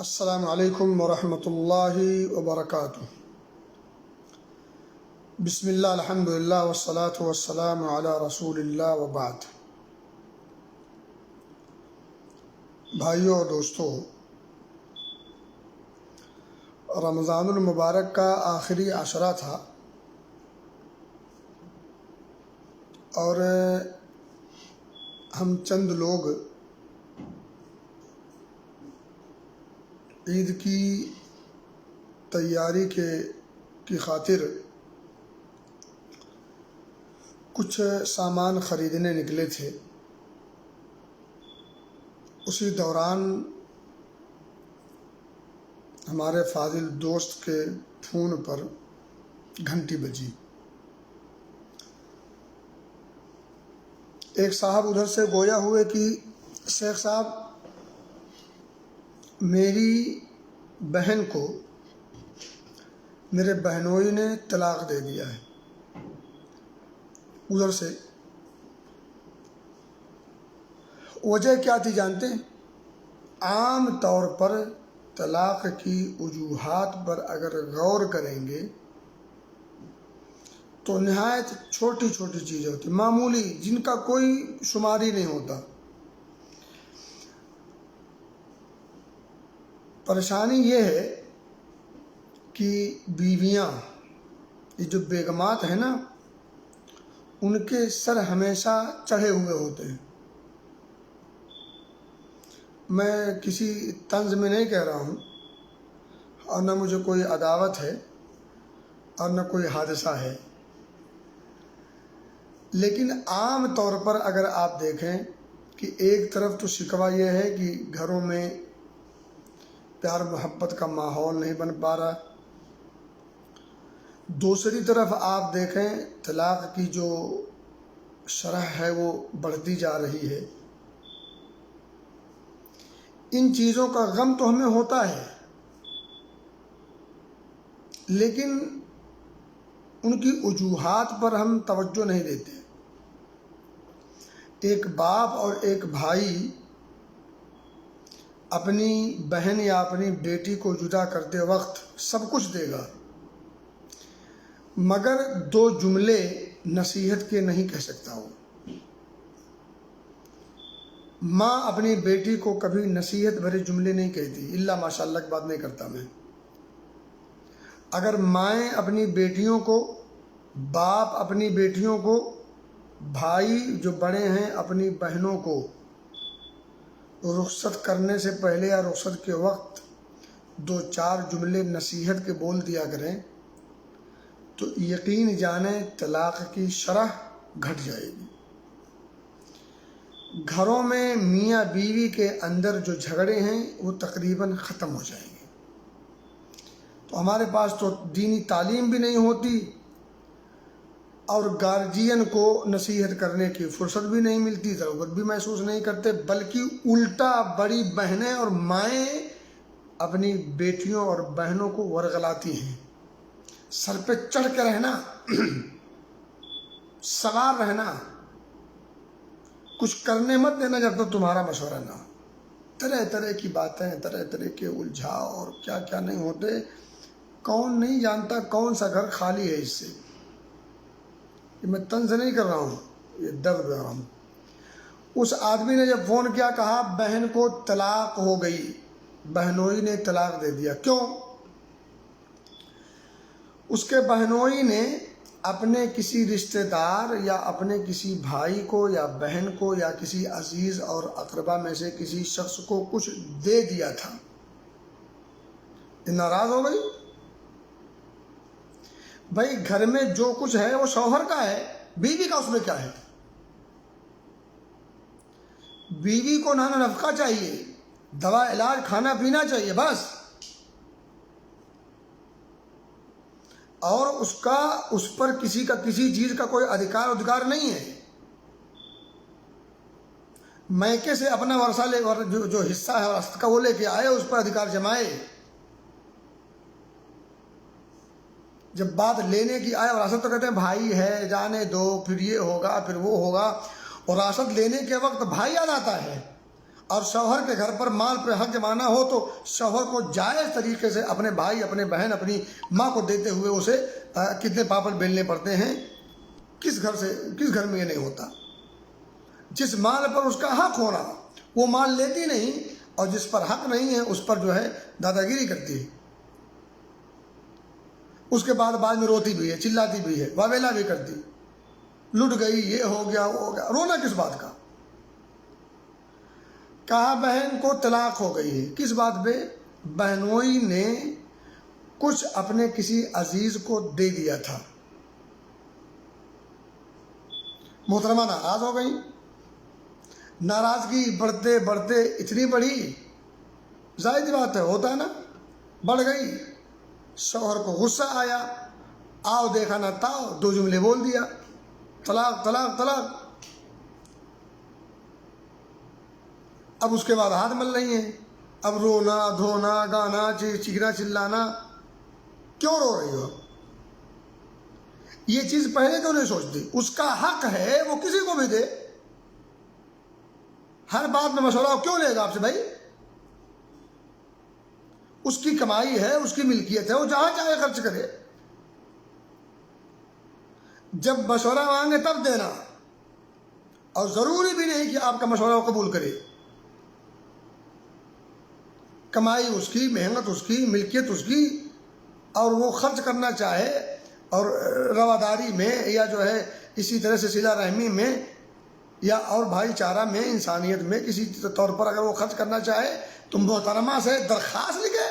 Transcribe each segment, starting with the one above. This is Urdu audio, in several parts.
السلام علیکم ورحمۃ اللہ وبرکاتہ۔ بسم اللہ الحمد للہ والصلاة والسلام علی رسول اللہ وبعد۔ بھائیوں اور دوستو، رمضان المبارک کا آخری عشرہ تھا اور ہم چند لوگ عید کی تیاری کی خاطر کچھ سامان خریدنے نکلے تھے۔ اسی دوران ہمارے فاضل دوست کے فون پر گھنٹی بجی۔ ایک صاحب ادھر سے گویا ہوئے کہ شیخ صاحب، میری بہن کو میرے بہنوئی نے طلاق دے دیا ہے۔ ادھر سے وجہ کیا تھی جانتے ہیں؟ عام طور پر طلاق کی وجوہات پر اگر غور کریں گے تو نہایت چھوٹی چھوٹی چیزیں ہوتی، معمولی، جن کا کوئی شمار ہی نہیں ہوتا۔ پریشانی یہ ہے کہ بیویاں، یہ جو بیگمات ہیں نا، ان کے سر ہمیشہ چڑھے ہوئے ہوتے ہیں۔ میں کسی طنز میں نہیں کہہ رہا ہوں، اور نہ مجھے کوئی عداوت ہے اور نہ کوئی حادثہ ہے، لیکن عام طور پر اگر آپ دیکھیں کہ ایک طرف تو شکوہ یہ ہے کہ گھروں میں پیار محبت کا ماحول نہیں بن پا رہا، دوسری طرف آپ دیکھیں طلاق کی جو شرح ہے وہ بڑھتی جا رہی ہے۔ ان چیزوں کا غم تو ہمیں ہوتا ہے، لیکن ان کی وجوہات پر ہم توجہ نہیں دیتے۔ ایک باپ اور ایک بھائی اپنی بہن یا اپنی بیٹی کو جدا کرتے وقت سب کچھ دے گا، مگر دو جملے نصیحت کے نہیں کہہ سکتا ہوں۔ ماں اپنی بیٹی کو کبھی نصیحت بھرے جملے نہیں کہتی، الا ماشاء اللہ کی بات نہیں کرتا میں۔ اگر مائیں اپنی بیٹیوں کو، باپ اپنی بیٹیوں کو، بھائی جو بڑے ہیں اپنی بہنوں کو رخصت کرنے سے پہلے یا رخصت کے وقت دو چار جملے نصیحت کے بول دیا کریں تو یقین جانیں طلاق کی شرح گھٹ جائے گی۔ گھروں میں میاں بیوی کے اندر جو جھگڑے ہیں وہ تقریباً ختم ہو جائیں گے۔ تو ہمارے پاس تو دینی تعلیم بھی نہیں ہوتی اور گارجین کو نصیحت کرنے کی فرصت بھی نہیں ملتی، ضرورت بھی محسوس نہیں کرتے، بلکہ الٹا بڑی بہنیں اور مائیں اپنی بیٹیوں اور بہنوں کو ورغلاتی ہیں۔ سر پہ چڑھ کے رہنا، سوار رہنا، کچھ کرنے مت دینا جب تک تمہارا مشورہ نہ ہو۔ طرح طرح کی باتیں، طرح طرح کے الجھاؤ اور کیا کیا نہیں ہوتے۔ کون نہیں جانتا کون سا گھر خالی ہے اس سے؟ یہ میں طنز نہیں کر رہا ہوں، یہ درد ہے۔ ہم اس آدمی نے جب فون کیا، کہا بہن کو طلاق ہو گئی، بہنوئی نے طلاق دے دیا۔ کیوں؟ اس کے بہنوئی نے اپنے کسی رشتہ دار یا اپنے کسی بھائی کو یا بہن کو یا کسی عزیز اور اقربا میں سے کسی شخص کو کچھ دے دیا تھا، یہ ناراض ہو گئی۔ بھائی گھر میں جو کچھ ہے وہ شوہر کا ہے، بیوی کا اس میں کیا ہے؟ بیوی کو نانا نفقہ چاہیے، دوا علاج کھانا پینا چاہیے، بس۔ اور اس پر کسی کا کسی چیز کا کوئی ادھکار نہیں ہے۔ میکے سے اپنا ورثہ لے، جو حصہ ہے وراثت کا وہ لے کے آئے، اس پر ادھکار جمائے۔ جب بات لینے کی آئے وراثت تو کہتے ہیں بھائی ہے، جانے دو، پھر یہ ہوگا، پھر وہ ہوگا۔ وراثت لینے کے وقت بھائی یاد آتا ہے، اور شوہر کے گھر پر مال پہ حق جمانا ہو تو شوہر کو جائز طریقے سے اپنے بھائی، اپنے بہن، اپنی ماں کو دیتے ہوئے اسے کتنے پاپڑ بیلنے پڑتے ہیں. کس گھر میں یہ نہیں ہوتا؟ جس مال پر اس کا حق ہو رہا وہ مال لیتی نہیں، اور جس پر حق نہیں ہے اس پر جو ہے دادا گیری کرتی ہے. اس کے بعد میں روتی بھی ہے، چلاتی بھی ہے، واویلا بھی کرتی، لٹ گئی، یہ ہو گیا وہ ہو گیا. رونا کس بات کا؟ کہا بہن کو طلاق ہو گئی ہے. کس بات پہ؟ بہنوئی نے کچھ اپنے کسی عزیز کو دے دیا تھا. محترمہ ناراض ہو گئی. ناراضگی بڑھتے بڑھتے اتنی بڑھی، ظاہر بات ہے، ہوتا ہے نا، بڑھ گئی. شوہر کو غصہ آیا، آؤ دیکھا نہ تاؤ، 2 جملے بول دیا، طلاق طلاق طلاق. اب اس کے بعد ہاتھ مل رہی ہیں. اب رونا دھونا گانا چیخنا چلانا. کیوں رو رہی ہو؟ یہ چیز پہلے کیوں نہیں سوچتی؟ اس کا حق ہے وہ کسی کو بھی دے. ہر بات میں مشورہ کیوں لے گا آپ سے بھائی؟ اس کی کمائی ہے، اس کی ملکیت ہے، وہ جہاں چاہے خرچ کرے. جب مشورہ مانگے تب دینا، اور ضروری بھی نہیں کہ آپ کا مشورہ وہ قبول کرے. کمائی اس کی، محنت اس کی، ملکیت اس کی، اور وہ خرچ کرنا چاہے اور رواداری میں یا جو ہے اسی طرح سے صلہ رحمی میں یا اور بھائی چارہ میں، انسانیت میں کسی طور پر اگر وہ خرچ کرنا چاہے تو محترمہ سے درخواست لکھے،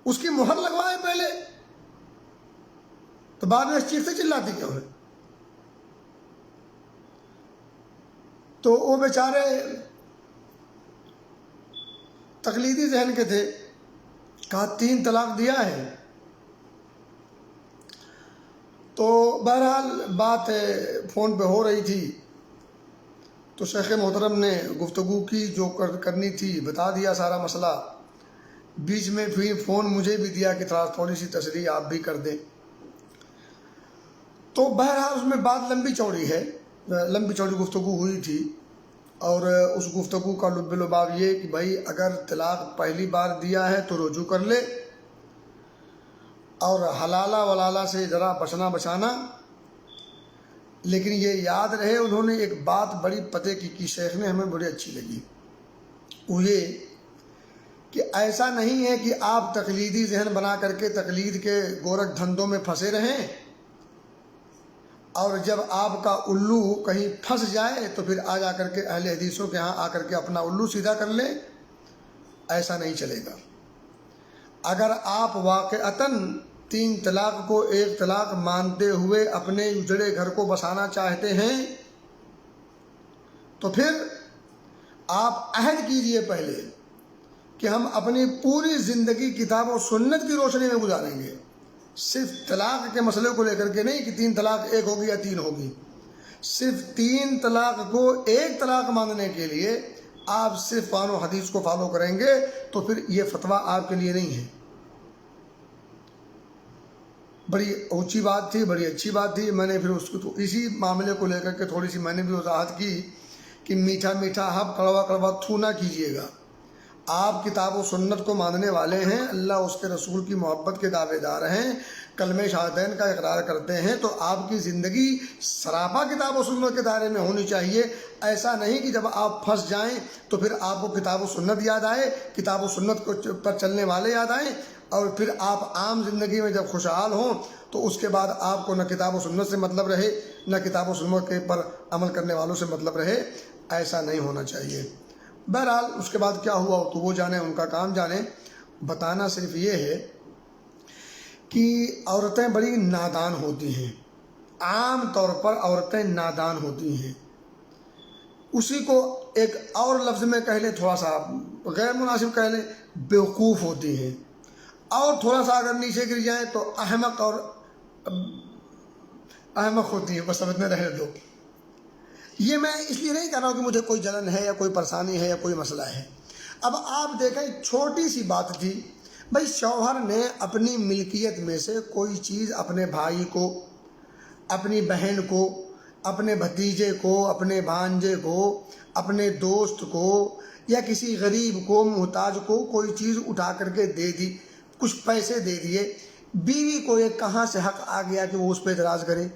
اس کی مہر لگوائے پہلے. تو بعد میں اس چیز سے چلاتی کیوں ہے؟ تو وہ بیچارے تقلیدی ذہن کے تھے. کہا 3 طلاق دیا ہے. تو بہرحال بات فون پہ ہو رہی تھی، تو شیخ محترم نے گفتگو کی، جو کرنی تھی بتا دیا سارا مسئلہ. بیچ میں پھر فون مجھے بھی دیا کہ تھوڑی سی تصریح آپ بھی کر دیں. تو بہرحال اس میں بات لمبی چوڑی ہے، لمبی چوڑی گفتگو ہوئی تھی. اور اس گفتگو کا لب لباب یہ کہ بھائی اگر طلاق پہلی بار دیا ہے تو رجوع کر لے، اور حلالہ ولالہ سے ذرا بچنا بچانا. لیکن یہ یاد رہے، انہوں نے ایک بات بڑی پتے کی شیخ نے، ہمیں بڑی اچھی لگی. وہ یہ کہ ایسا نہیں ہے کہ آپ تقلیدی ذہن بنا کر کے تقلید کے گورکھ دھندوں میں پھنسے رہیں، اور جب آپ کا الو کہیں پھنس جائے تو پھر جا کر کے اہل حدیثوں کے ہاں آ کر کے اپنا الو سیدھا کر لیں. ایسا نہیں چلے گا. اگر آپ واقعتاً 3 طلاق کو 1 طلاق مانتے ہوئے اپنے اجڑے گھر کو بسانا چاہتے ہیں تو پھر آپ عہد کیجئے پہلے کہ ہم اپنی پوری زندگی کتاب و سنت کی روشنی میں گزاریں گے. صرف طلاق کے مسئلے کو لے کر کے نہیں کہ 3 طلاق 1 ہوگی یا 3 ہوگی. صرف 3 طلاق کو 1 طلاق ماننے کے لیے آپ صرف قرآن و حدیث کو فالو کریں گے تو پھر یہ فتویٰ آپ کے لیے نہیں ہے. بڑی اونچی بات تھی، بڑی اچھی بات تھی. میں نے پھر اس کو اسی معاملے کو لے کر کے تھوڑی سی میں نے بھی وضاحت کی کہ میٹھا میٹھا ہب کڑوا کڑوا تھو نہ کیجیے گا. آپ کتاب و سنت کو ماننے والے ہیں، اللہ اس کے رسول کی محبت کے دعوے دار ہیں، کلمہ شہادتین کا اقرار کرتے ہیں، تو آپ کی زندگی سراپا کتاب و سنت کے دائرے میں ہونی چاہیے. ایسا نہیں کہ جب آپ پھنس جائیں تو پھر آپ کو کتاب و سنت یاد آئے، کتاب و سنت پر چلنے والے یاد آئیں، اور پھر آپ عام زندگی میں جب خوشحال ہوں تو اس کے بعد آپ کو نہ کتاب و سنت سے مطلب رہے، نہ کتاب و سنت کے پر عمل کرنے والوں سے مطلب رہے. ایسا نہیں ہونا چاہیے. بہرحال اس کے بعد کیا ہوا تو وہ جانے، ان کا کام جانے. بتانا صرف یہ ہے کہ عورتیں بڑی نادان ہوتی ہیں. عام طور پر عورتیں نادان ہوتی ہیں. اسی کو ایک اور لفظ میں کہہ لیں، تھوڑا سا غیر مناسب کہہ لیں، بیوقوف ہوتی ہیں. اور تھوڑا سا اگر نیچے گر جائیں تو احمق اور احمق ہوتی ہیں. بس سمجھ میں رہنے دو. یہ میں اس لیے نہیں کہہ رہا ہوں کہ مجھے کوئی جلن ہے یا کوئی پریشانی ہے یا کوئی مسئلہ ہے. اب آپ دیکھیں، چھوٹی سی بات تھی بھائی، شوہر نے اپنی ملکیت میں سے کوئی چیز اپنے بھائی کو، اپنی بہن کو، اپنے بھتیجے کو، اپنے بھانجے کو، اپنے دوست کو یا کسی غریب کو محتاج کو کوئی چیز اٹھا کر کے دے دی، کچھ پیسے دے دیے، بیوی کو یہ کہاں سے حق آ گیا کہ وہ اس پہ اعتراض کرے؟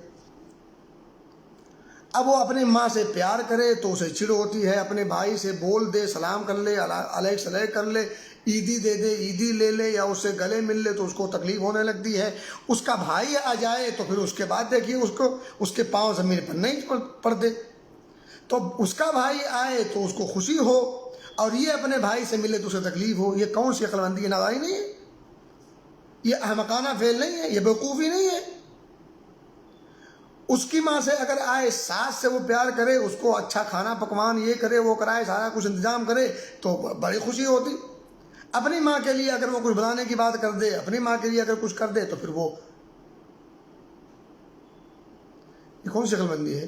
اب وہ اپنی ماں سے پیار کرے تو اسے چڑ ہوتی ہے، اپنے بھائی سے بول دے، سلام کر لے، علیہ السلام کر لے، عیدی دے دے، عیدی لے لے، یا اس سے گلے مل لے تو اس کو تکلیف ہونے لگتی ہے۔ اس کا بھائی آ جائے تو پھر اس کے بعد دیکھیے اس کے پاؤں زمین پر نہیں پڑتے۔ تو اس کا بھائی آئے تو اس کو خوشی ہو، اور یہ اپنے بھائی سے ملے تو اسے تکلیف ہو۔ یہ کون سی عقل مندی؟ نادانی نہیں ہے، یہ احمقانہ فعل نہیں ہے، یہ بیوقوفی نہیں ہے۔ اس کی ماں سے اگر آئے، ساس سے وہ پیار کرے، اس کو اچھا کھانا پکوان یہ کرے وہ کرائے، سارا کچھ انتظام کرے تو بڑی خوشی ہوتی۔ اپنی ماں کے لیے اگر وہ کچھ بنانے کی بات کر دے، اپنی ماں کے لیے اگر کچھ کر دے تو پھر وہ، یہ کون سی عقل مندی ہے؟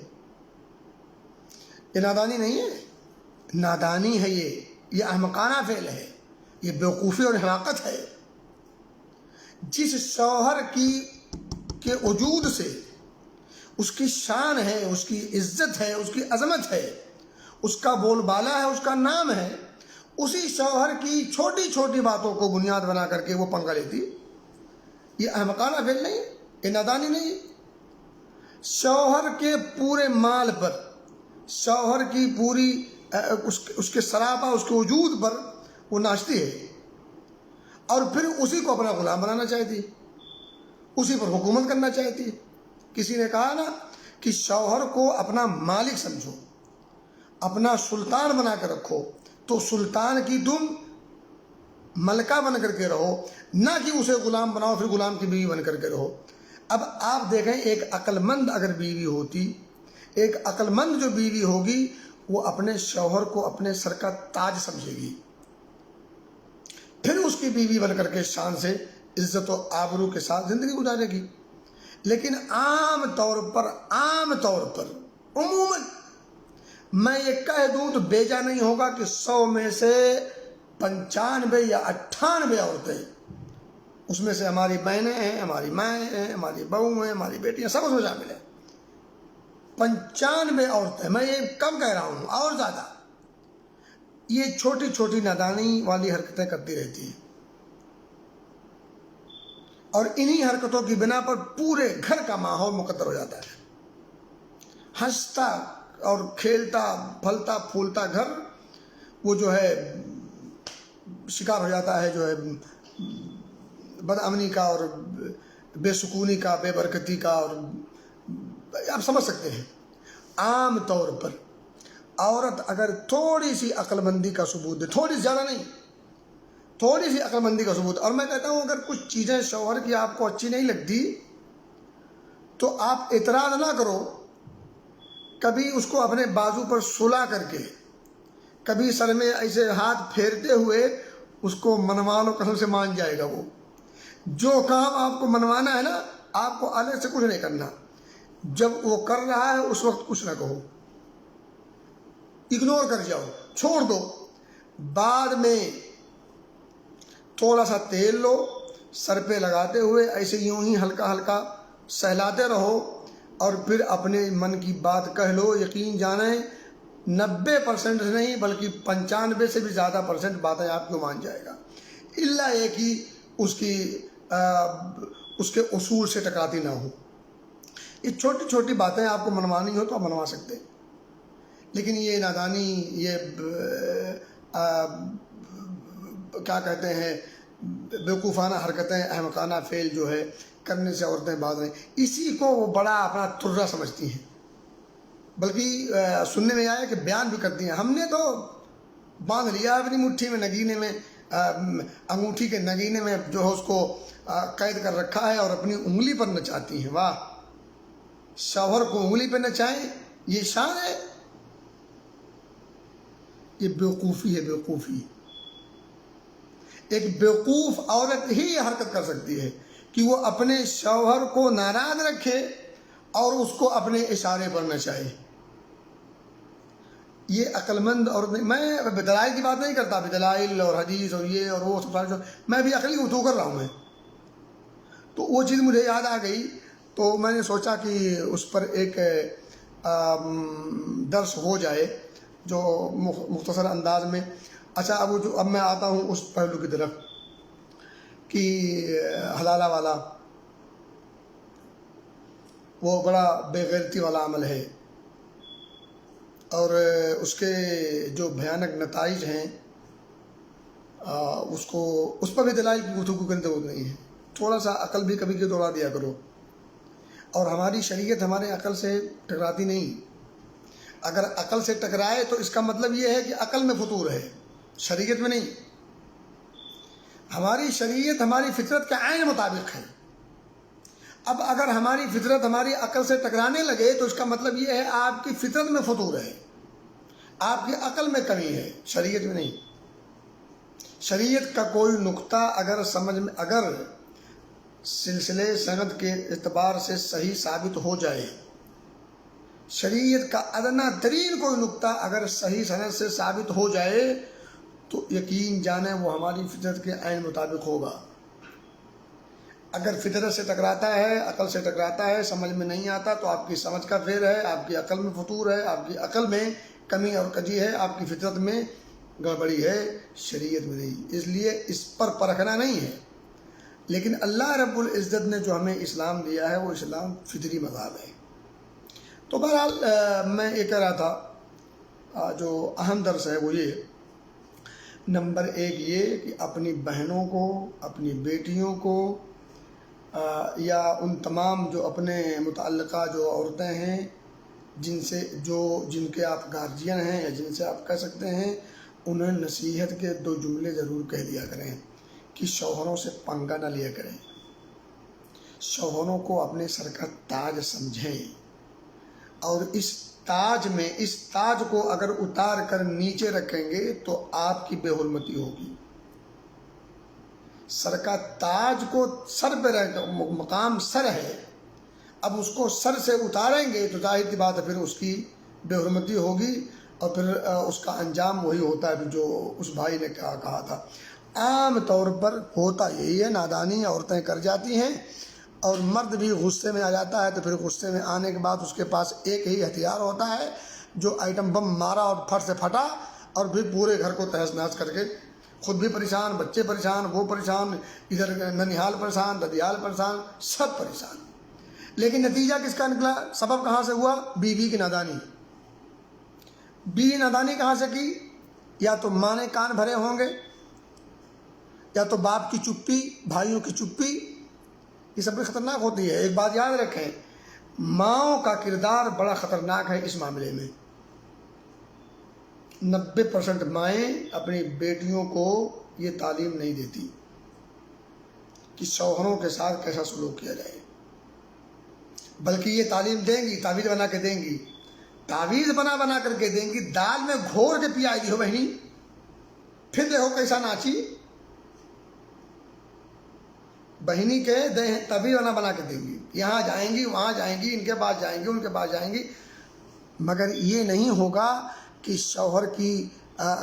یہ نادانی نہیں ہے، نادانی ہے، یہ احمقانہ فعل ہے، یہ بیوقوفی اور حماقت ہے۔ جس شوہر کے وجود سے اس کی شان ہے، اس کی عزت ہے، اس کی عظمت ہے، اس کا بول بالا ہے، اس کا نام ہے، اسی شوہر کی چھوٹی چھوٹی باتوں کو بنیاد بنا کر کے وہ پنگا لیتی، یہ احمقانہ فعل نہیں، یہ نادانی نہیں۔ شوہر کے پورے مال پر، شوہر کی پوری اس کے سراپا، اس کے وجود پر وہ ناچتی ہے، اور پھر اسی کو اپنا غلام بنانا چاہتی، اسی پر حکومت کرنا چاہتی۔ کسی نے کہا نا کہ شوہر کو اپنا مالک سمجھو، اپنا سلطان بنا کے رکھو، تو سلطان کی تم ملکہ بن کر کے رہو، نہ کہ اسے غلام بناؤ پھر غلام کی بیوی بن کر کے رہو۔ اب آپ دیکھیں، ایک عقل مند اگر بیوی ہوتی، ایک عقل مند جو بیوی ہوگی، وہ اپنے شوہر کو اپنے سر کا تاج سمجھے گی، پھر اس کی بیوی بن کر کے شان سے، عزت و آبرو کے ساتھ زندگی گزارے گی۔ لیکن عام طور پر عموماً میں یہ کہہ دوں تو بیجا نہیں ہوگا کہ 100 میں سے 95 یا 98 عورتیں، اس میں سے ہماری بہنیں ہیں، ہماری مائیں ہیں، ہماری بہو ہیں، ہماری بیٹیاں، سب اس میں شامل ہیں۔ 95 عورتیں، میں یہ کم کہہ رہا ہوں، اور زیادہ، یہ چھوٹی چھوٹی نادانی والی حرکتیں کرتی رہتی ہیں، اور انہی حرکتوں کی بنا پر پورے گھر کا ماحول مقدر ہو جاتا ہے۔ ہنستا اور کھیلتا پھلتا پھولتا گھر وہ جو ہے شکار ہو جاتا ہے، جو ہے بد امنی کا اور بے سکونی کا، بے برکتی کا، اور آپ سمجھ سکتے ہیں۔ عام طور پر عورت اگر تھوڑی سی عقل مندی کا ثبوت دے، تھوڑی، زیادہ نہیں، تھوڑی سی عقل مندی کا ثبوت، اور میں کہتا ہوں اگر کچھ چیزیں شوہر کی آپ کو اچھی نہیں لگتی تو آپ اعتراض نہ کرو، کبھی اس کو اپنے بازو پر سلا کر کے، کبھی سر میں ایسے ہاتھ پھیرتے ہوئے اس کو منوا لو، قسم سے مان جائے گا وہ۔ جو کام آپ کو منوانا ہے نا، آپ کو الگ سے کچھ نہیں کرنا، جب وہ کر رہا ہے اس وقت کچھ نہ کہو، اگنور کر جاؤ، چھوڑ دو۔ بعد میں تھوڑا سا تیل لو، سر پہ لگاتے ہوئے ایسے یوں ہی ہلکا ہلکا سہلاتے رہو، اور پھر اپنے من کی بات کہہ لو۔ یقین جانیں 90% نہیں بلکہ 95 سے بھی زیادہ % باتیں آپ کو مان جائے گا، الا ایک ہی اس کے اصول سے ٹکراتی نہ ہو۔ یہ چھوٹی چھوٹی باتیں آپ کو منوانی ہو تو آپ منوا سکتے، لیکن یہ نادانی، یہ کیا کہتے ہیں، بیوقوفانہ حرکتیں، احمقانہ فعل جو ہے کرنے سے عورتیں باز نہیں، اسی کو وہ بڑا اپنا ترہ سمجھتی ہیں۔ بلکہ سننے میں آیا کہ بیان بھی کرتی ہیں، ہم نے تو باندھ لیا اپنی مٹھی میں، نگینے میں، انگوٹھی کے نگینے میں جو ہے اس کو قید کر رکھا ہے، اور اپنی انگلی پر نچاتی ہیں۔ واہ، شوہر کو انگلی پہ نچائیں، یہ شان ہے؟ یہ بیوقوفی ہے، بیوقوفی۔ ایک بیوقوف عورت ہی یہ حرکت کر سکتی ہے کہ وہ اپنے شوہر کو ناراض رکھے اور اس کو اپنے اشارے پر نچائے۔ یہ عقل مند عورت نہیں۔ میں دلائل کی بات نہیں کرتا، دلائل اور حدیث اور یہ اور وہ سب، میں بھی عقلی گفتگو کر رہا ہوں میں۔ تو وہ چیز مجھے یاد آ گئی، تو میں نے سوچا کہ اس پر ایک درس ہو جائے جو مختصر انداز میں اچھا اب میں آتا ہوں اس پہلو کی طرف کہ حلالہ والا وہ بڑا بے غیرتی والا عمل ہے، اور اس کے جو بھیانک نتائج ہیں اس پر بھی دلائل کی گفتگو کرنے کی ضرورت نہیں ہے، تھوڑا سا عقل بھی کبھی دوڑا دیا کرو۔ اور ہماری شریعت ہمارے عقل سے ٹکراتی نہیں، اگر عقل سے ٹکرائے تو اس کا مطلب یہ ہے کہ عقل میں فطور ہے، شریعت میں نہیں۔ ہماری شریعت ہماری فطرت کے عین مطابق ہے۔ اب اگر ہماری فطرت ہماری عقل سے ٹکرانے لگے تو اس کا مطلب یہ ہے آپ کی فطرت میں فطور ہے، آپ کی عقل میں کمی ہے، شریعت میں نہیں۔ شریعت کا کوئی نقطہ اگر سلسلے سند کے اعتبار سے صحیح ثابت ہو جائے، شریعت کا ادنا ترین کوئی نقطہ اگر صحیح سند سے ثابت ہو جائے تو یقین جانیں وہ ہماری فطرت کے عین مطابق ہوگا۔ اگر فطرت سے ٹکراتا ہے، عقل سے ٹکراتا ہے، سمجھ میں نہیں آتا تو آپ کی سمجھ کا فیر ہے، آپ کی عقل میں فطور ہے، آپ کی عقل میں کمی اور کجی ہے، آپ کی فطرت میں گڑبڑی ہے، شریعت میں نہیں۔ اس لیے اس پر پرکھنا نہیں ہے۔ لیکن اللہ رب العزت نے جو ہمیں اسلام دیا ہے وہ اسلام فطری مذہب ہے۔ تو بہرحال میں یہ کہہ رہا تھا جو اہم درس ہے وہ یہ، نمبر 1 یہ کہ اپنی بہنوں کو، اپنی بیٹیوں کو یا ان تمام جو اپنے متعلقہ جو عورتیں ہیں جن کے آپ گارجین ہیں یا جن سے آپ کہہ سکتے ہیں، انہیں نصیحت کے 2 جملے ضرور کہہ دیا کریں کہ شوہروں سے پنگا نہ لیا کریں، شوہروں کو اپنے سر کا تاج سمجھیں، اور اس تاج کو اگر اتار کر نیچے رکھیں گے تو آپ کی بے حرمتی ہوگی۔ سر کا تاج کو سر پہ مقام سر ہے، اب اس کو سر سے اتاریں گے تو ظاہر سی بات ہے پھر اس کی بے حرمتی ہوگی، اور پھر اس کا انجام وہی ہوتا ہے جو اس بھائی نے کہا تھا۔ عام طور پر ہوتا یہی ہے، نادانی عورتیں کر جاتی ہیں اور مرد بھی غصے میں آ جاتا ہے، تو پھر غصے میں آنے کے بعد اس کے پاس ایک ہی ہتھیار ہوتا ہے جو آئٹم بم مارا اور پھٹ سے پھٹا، اور پھر پورے گھر کو تہس نہس کر کے خود بھی پریشان، بچے پریشان، وہ پریشان، ادھر ننیحال پریشان، ددیال پریشان، سب پریشان۔ لیکن نتیجہ کس کا نکلا؟ سبب کہاں سے ہوا؟ بیوی کی نادانی۔ بیوی نادانی کہاں سے کی؟ یا تو ماں نے کان بھرے ہوں گے، یا تو باپ کی چپی، بھائیوں کی چپی، یہ سب بھی خطرناک ہوتی ہے۔ ایک بات یاد رکھیں، ماؤں کا کردار بڑا خطرناک ہے اس معاملے میں۔ 90% مائیں اپنی بیٹیوں کو یہ تعلیم نہیں دیتی کہ شوہروں کے ساتھ کیسا سلوک کیا جائے، بلکہ یہ تعلیم دیں گی، تعویذ بنا کے دیں گی، تعویذ بنا کر کے دیں گی، دال میں گھور کے پیا دی ہو بہنی، پھر دیکھو کیسا ناچی، بہنی کے تعویذ بنا کے دیں گی، یہاں جائیں گی، وہاں جائیں گی، ان کے پاس جائیں گی، ان کے پاس جائیں گی، مگر یہ نہیں ہوگا کہ شوہر کی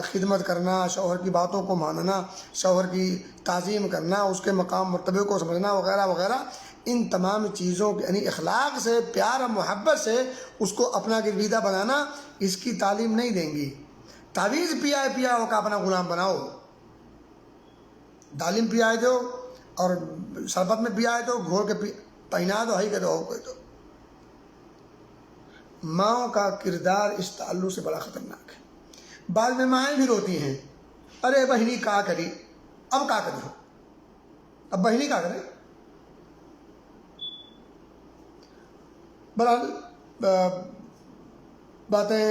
خدمت کرنا، شوہر کی باتوں کو ماننا، شوہر کی تعظیم کرنا، اس کے مقام مرتبے کو سمجھنا وغیرہ وغیرہ، ان تمام چیزوں کے یعنی اخلاق سے، پیار اور محبت سے اس کو اپنا گرویدہ بنانا، اس کی تعلیم نہیں دیں گی۔ تعویذ پیا ہو کا اپنا غلام بناؤ، دالم پیا دو اور شربت میں پیا دو، گھور کے پہنا دو، ہی کہ دو، تو ماؤں کا کردار اس تعلق سے بڑا خطرناک ہے۔ بعد میں مائیں بھی روتی ہیں، ارے بہنی کا کری، اب کا کری ہو، اب بہنی کا کرے۔ بہرحال باتیں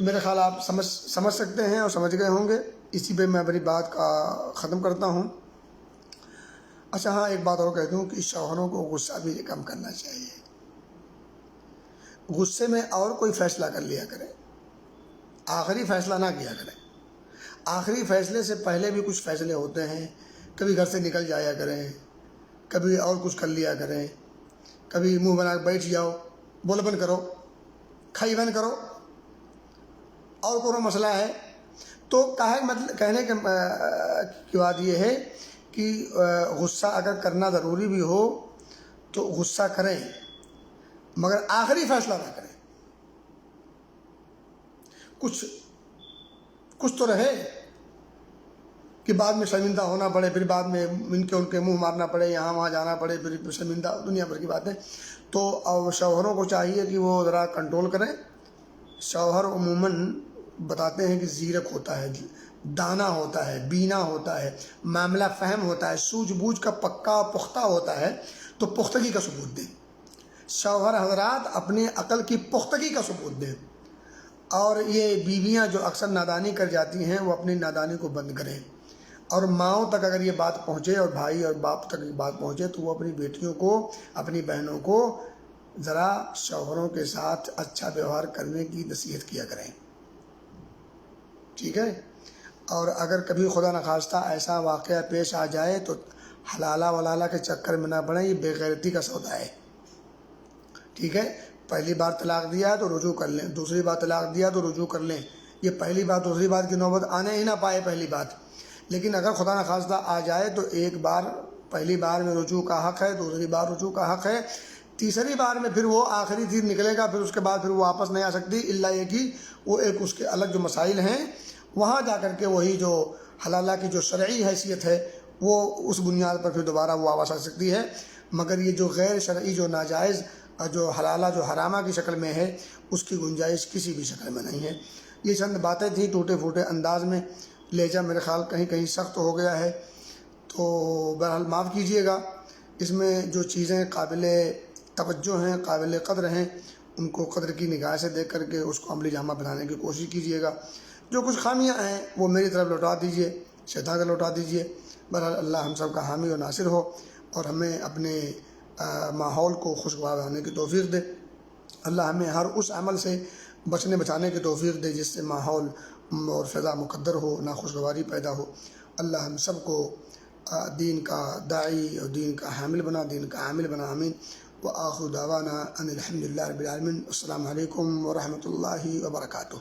میرے خیال آپ سمجھ سکتے ہیں اور سمجھ گئے ہوں گے، اسی پہ میں اپنی بات کا ختم کرتا ہوں۔ اچھا ہاں، ایک بات اور کہہ دوں کہ شوہروں کو غصہ بھی کم کرنا چاہیے۔ غصے میں اور کوئی فیصلہ کر لیا کریں، آخری فیصلہ نہ کیا کریں۔ آخری فیصلے سے پہلے بھی کچھ فیصلے ہوتے ہیں، کبھی گھر سے نکل جایا کریں، کبھی اور کچھ کر لیا کریں، کبھی منہ بنا کے بیٹھ جاؤ، بول بند کرو، کھائی بند کرو، اور کوئی مسئلہ ہے تو کہنے کی بات یہ ہے کہ غصہ اگر کرنا ضروری بھی ہو تو غصہ کریں، مگر آخری فیصلہ نہ کریں۔ کچھ تو رہے، کہ بعد میں شرمندہ ہونا پڑے، پھر بعد میں ان کے منہ مارنا پڑے، یہاں وہاں جانا پڑے، پھر شرمندہ، دنیا بھر کی باتیں. تو اب شوہروں کو چاہیے کہ وہ ذرا کنٹرول کریں. شوہر عموماً بتاتے ہیں کہ زیرک ہوتا ہے، دانا ہوتا ہے، بینا ہوتا ہے، معاملہ فہم ہوتا ہے، سوجھ بوجھ کا پکا پختہ ہوتا ہے. تو پختگی کا ثبوت دیں. شوہر حضرات اپنی عقل کی پختگی کا ثبوت دیں. اور یہ بیویاں جو اکثر نادانی کر جاتی ہیں وہ اپنی نادانی کو بند کریں. اور ماؤں تک اگر یہ بات پہنچے اور بھائی اور باپ تک یہ بات پہنچے تو وہ اپنی بیٹیوں کو، اپنی بہنوں کو ذرا شوہروں کے ساتھ اچھا ویوہار کرنے کی نصیحت کیا کریں. ٹھیک ہے. اور اگر کبھی خدا نخواستہ ایسا واقعہ پیش آ جائے تو حلالہ ولالہ کے چکر میں نہ پڑیں، یہ بے غیرتی کا سودا ہے. ٹھیک ہے. پہلی بار طلاق دیا تو رجوع کر لیں، دوسری بار طلاق دیا تو رجوع کر لیں. یہ پہلی بار دوسری بار کی نوبت آنے ہی نہ پائے پہلی بات. لیکن اگر خدا نخواستہ آ جائے تو ایک بار، پہلی بار میں رجوع کا حق ہے، دوسری بار رجوع کا حق ہے، تیسری بار میں پھر وہ آخری تیر نکلے گا، پھر اس کے بعد پھر وہ واپس نہیں آ سکتی، الا یہ کہ وہ ایک اس کے الگ جو مسائل ہیں وہاں جا کر کے وہی جو حلالہ کی جو شرعی حیثیت ہے وہ اس بنیاد پر پھر دوبارہ وہ واپس آ سکتی ہے. مگر یہ جو غیر شرعی، جو ناجائز، جو حلالہ جو حرامہ کی شکل میں ہے، اس کی گنجائش کسی بھی شکل میں نہیں ہے. یہ چند باتیں تھیں ٹوٹے پھوٹے انداز میں. لہجہ میرے خیال کہیں سخت ہو گیا ہے تو بہرحال معاف کیجیے گا. اس میں جو چیزیں قابل توجہ ہیں، قابل قدر ہیں، ان کو قدر کی نگاہ سے دیکھ کر کے اس کو عملی جامہ بنانے کی کوشش کیجیے گا. جو کچھ خامیاں ہیں وہ میری طرف لوٹا دیجیے، شیطان کو لوٹا دیجیے. بہرحال اللہ ہم سب کا حامی و ناصر ہو اور ہمیں اپنے ماحول کو خوشگوار بنانے کی توفیق دے. اللہ ہمیں ہر اس عمل سے بچنے بچانے کی توفیق دے جس سے ماحول اور فضا مقدر ہو، ناخوشگواری پیدا ہو. اللہ ہم سب کو دین کا داعی اور دین کا حامل بنا، دین کا عامل بنا. آمین. وآخر دعوانا ان الحمد للہ رب العالمین. السلام علیکم ورحمۃ اللہ وبرکاتہ.